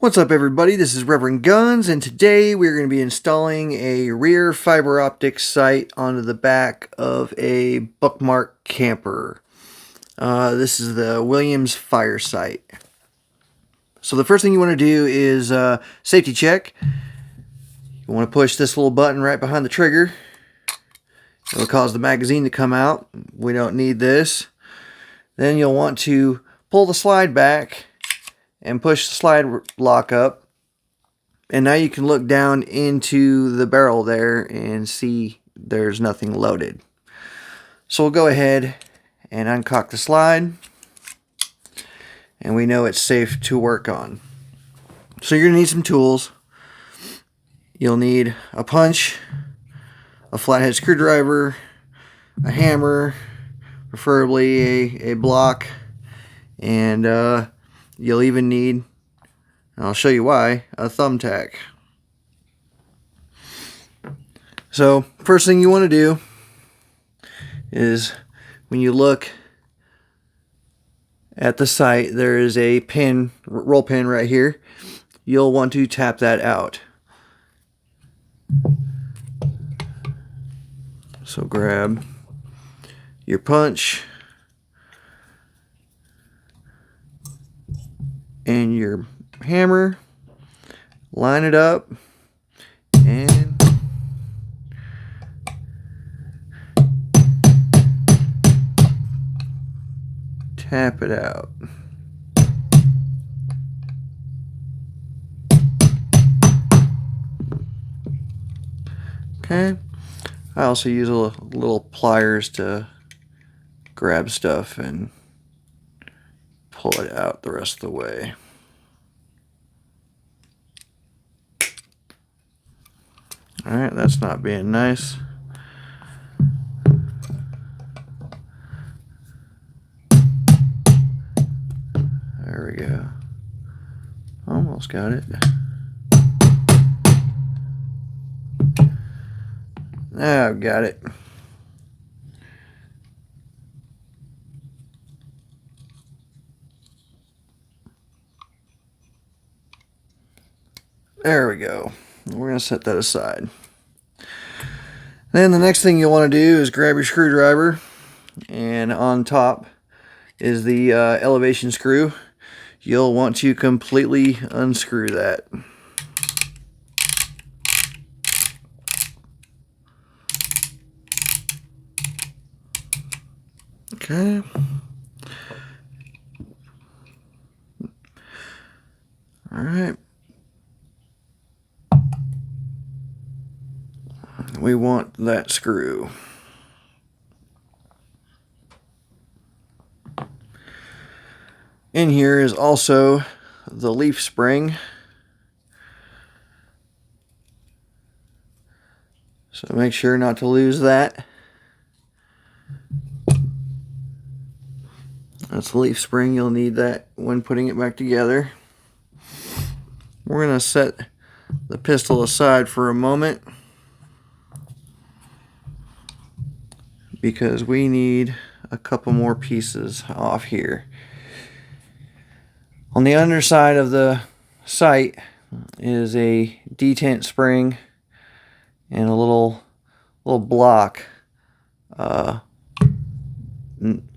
What's up everybody, this is Reverend Guns, and today we're going to be installing a rear fiber optic sight onto the back of a bookmark camper. This is the Williams fire sight. So the first thing you want to do is safety check. You want to push this little button right behind the trigger. It'll cause the magazine to come out. We don't need this. Then you'll want to pull the slide back and push the slide lock up, and now you can look down into the barrel there and see there's nothing loaded. So we'll go ahead and uncock the slide, and we know it's safe to work on. So you're gonna need some tools. You'll need a punch, a flathead screwdriver, a hammer, preferably a block, and you'll even need, and I'll show you why, a thumbtack. So first thing you want to do is, when you look at the sight, there is a pin, roll pin right here. You'll want to tap that out. So grab your punch and your hammer, line it up, and tap it out. Okay, I also use a little pliers to grab stuff and pull it out the rest of the way. Alright, that's not being nice. There we go. Almost got it. Now I've got it. There we go. We're going to set that aside. Then the next thing you'll want to do is grab your screwdriver, and on top is the elevation screw. You'll want to completely unscrew that. Okay. All right. We want that screw. In here is also the leaf spring. So make sure not to lose that. That's the leaf spring. You'll need that when putting it back together. We're going to set the pistol aside for a moment, because we need a couple more pieces off here. On the underside of the sight is a detent spring and a little block.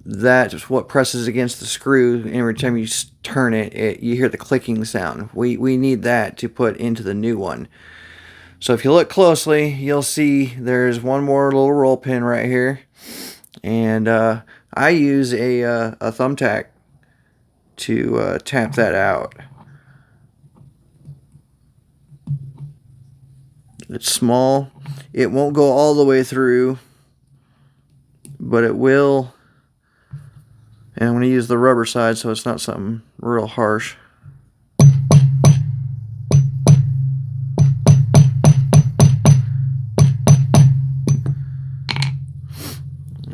That's what presses against the screw. Every time you turn it, you hear the clicking sound. We need that to put into the new one. So if you look closely, you'll see there's one more little roll pin right here, and I use a thumbtack to tap that out. It's small. It won't go all the way through, but it will. And I'm going to use the rubber side so it's not something real harsh.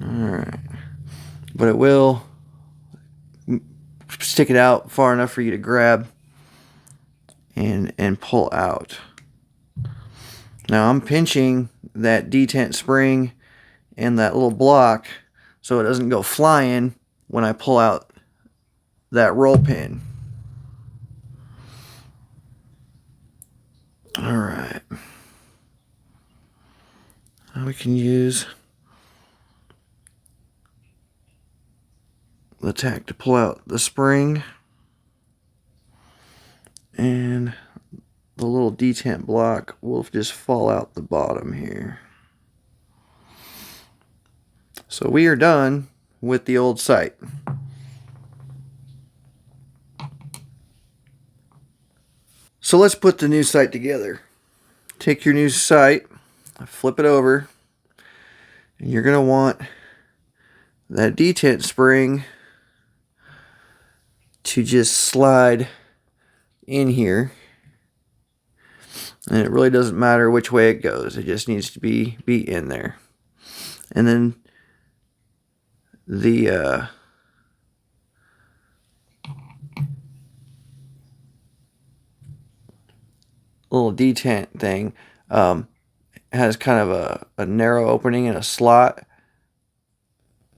Alright. But it will stick it out far enough for you to grab and pull out. Now I'm pinching that detent spring and that little block so it doesn't go flying when I pull out that roll pin. All right. Now we can use the tack to pull out the spring, and the little detent block will just fall out the bottom here. So we are done with the old sight. So let's put the new sight together. Take your new sight, flip it over, and you're going to want that detent spring to just slide in here. And it really doesn't matter which way it goes. It just needs to be in there. And then the little detent thing has kind of a narrow opening and a slot.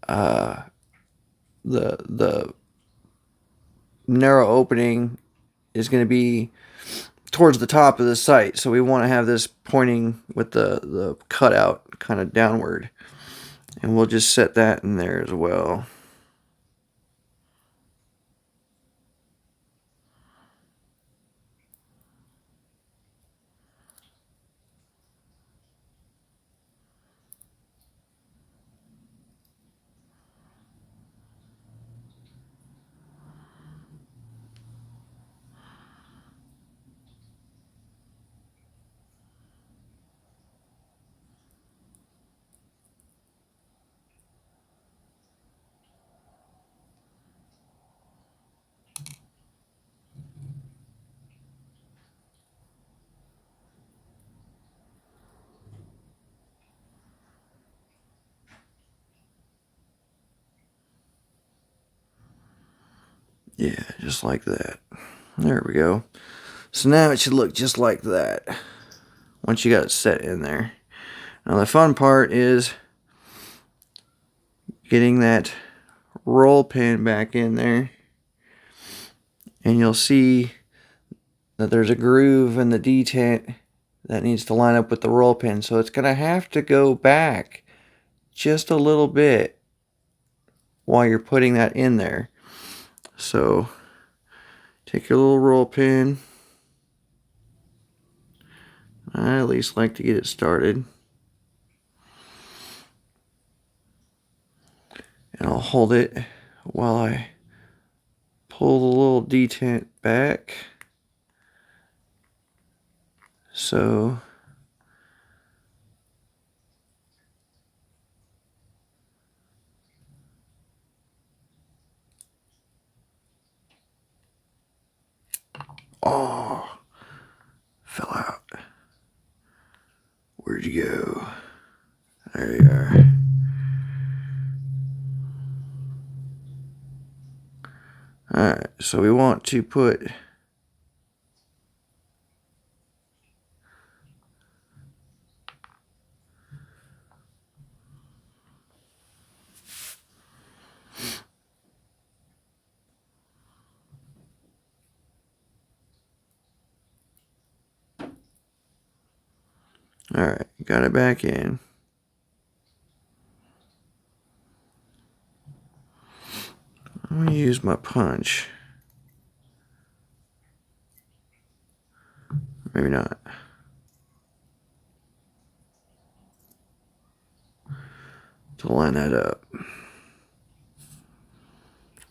The narrow opening is going to be towards the top of the sight, so we want to have this pointing with the cutout kind of downward, and we'll just set that in there as well. Yeah, just like that. There we go. So now it should look just like that once you got it set in there. Now the fun part is getting that roll pin back in there, and you'll see that there's a groove in the detent that needs to line up with the roll pin, so it's going to have to go back just a little bit while you're putting that in there. So take your little roll pin. I at least like to get it started. And I'll hold it while I pull the little detent back. So oh, fell out. Where'd you go? There you are. Alright, so we want to put alright, got it back in. I'm going to use my punch. Maybe not. To line that up.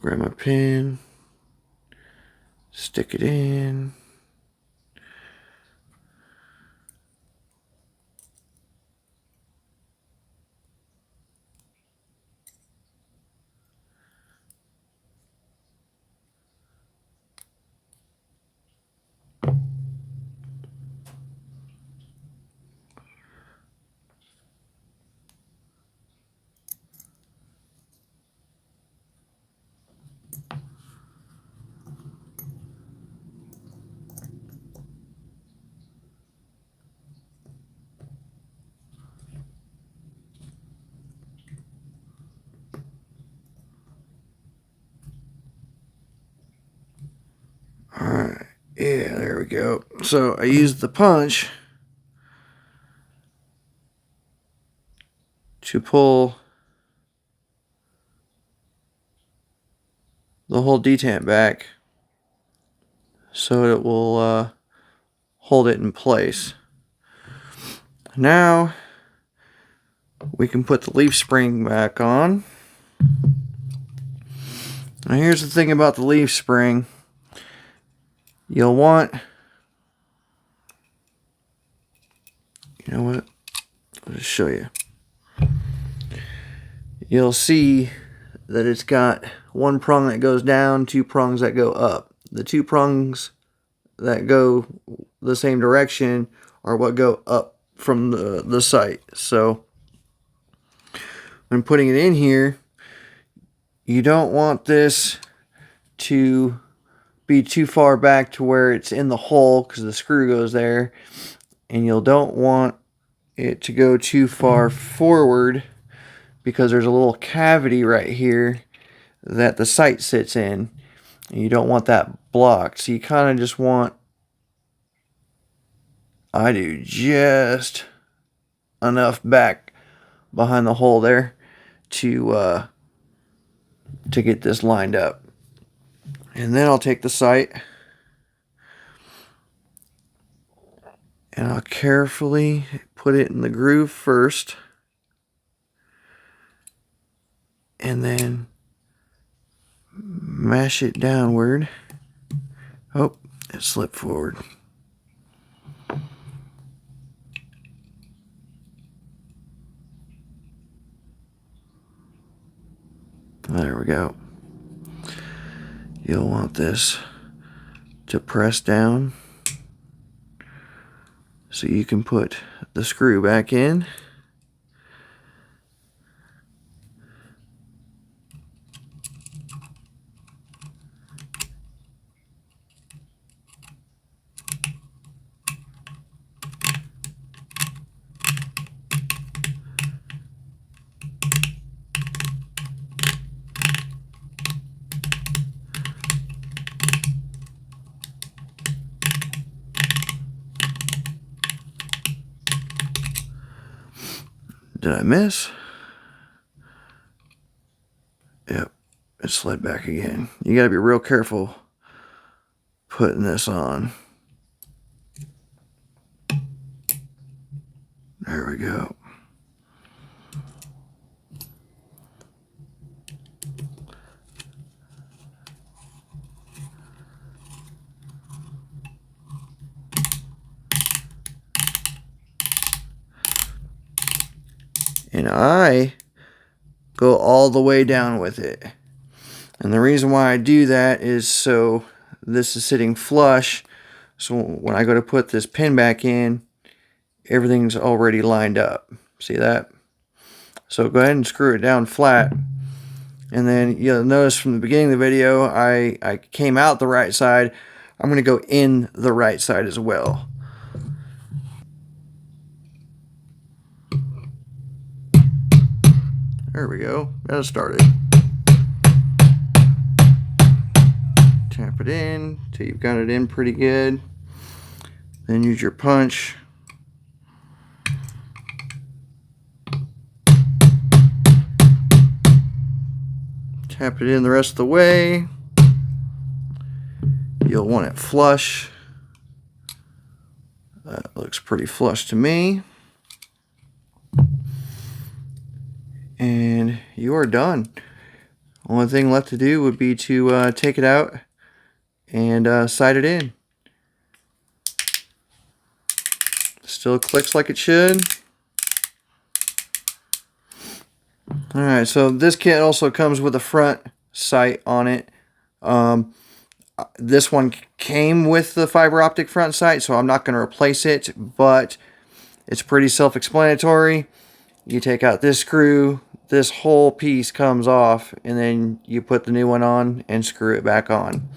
Grab my pin. Stick it in. Yeah, there we go. So I used the punch to pull the whole detent back so it will hold it in place. Now we can put the leaf spring back on. Now here's the thing about the leaf spring. You'll want, you know what, I'll just show you. You'll see that it's got one prong that goes down, two prongs that go up. The two prongs that go the same direction are what go up from the sight. So when putting it in here, you don't want this to be too far back to where it's in the hole because the screw goes there, and you don't want it to go too far forward because there's a little cavity right here that the sight sits in, and you don't want that blocked. So you kind of just want, I do, just enough back behind the hole there to get this lined up. And then I'll take the sight and I'll carefully put it in the groove first, and then mash it downward. Oh, it slipped forward. There we go. You'll want this to press down so you can put the screw back in. Did I miss? Yep, it slid back again. You gotta be real careful putting this on. There we go. And I go all the way down with it. And the reason why I do that is so this is sitting flush. So when I go to put this pin back in, everything's already lined up. See that? So go ahead and screw it down flat. And then you'll notice from the beginning of the video, I came out the right side. I'm going to go in the right side as well. There we go. Got it started. Tap it in till you've got it in pretty good. Then use your punch. Tap it in the rest of the way. You'll want it flush. That looks pretty flush to me. And you are done. Only thing left to do would be to take it out and sight it in. Still clicks like it should. Alright, so this kit also comes with a front sight on it. This one came with the fiber optic front sight, so I'm not going to replace it, but it's pretty self-explanatory. You take out this screw, this whole piece comes off, and then you put the new one on and screw it back on.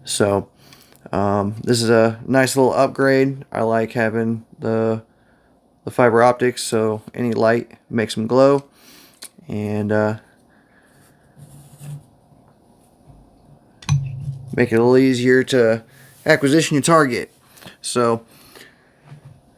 So this is a nice little upgrade. I like having the fiber optics, so any light makes them glow. And make it a little easier to acquisition you target. So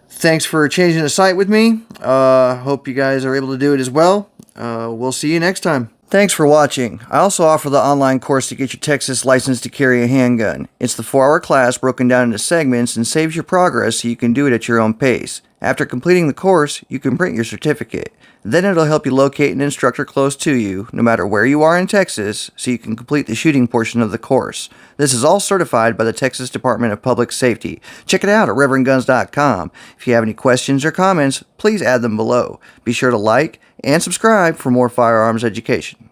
thanks for changing the sight with me. Hope you guys are able to do it as well. We'll see you next time. Thanks for watching. I also offer the online course to get your Texas license to carry a handgun. It's the 4-hour class broken down into segments and saves your progress so you can do it at your own pace. After completing the course, you can print your certificate. Then it'll help you locate an instructor close to you, no matter where you are in Texas, so you can complete the shooting portion of the course. This is all certified by the Texas Department of Public Safety. Check it out at reverendguns.com. If you have any questions or comments, please add them below. Be sure to like and subscribe for more firearms education.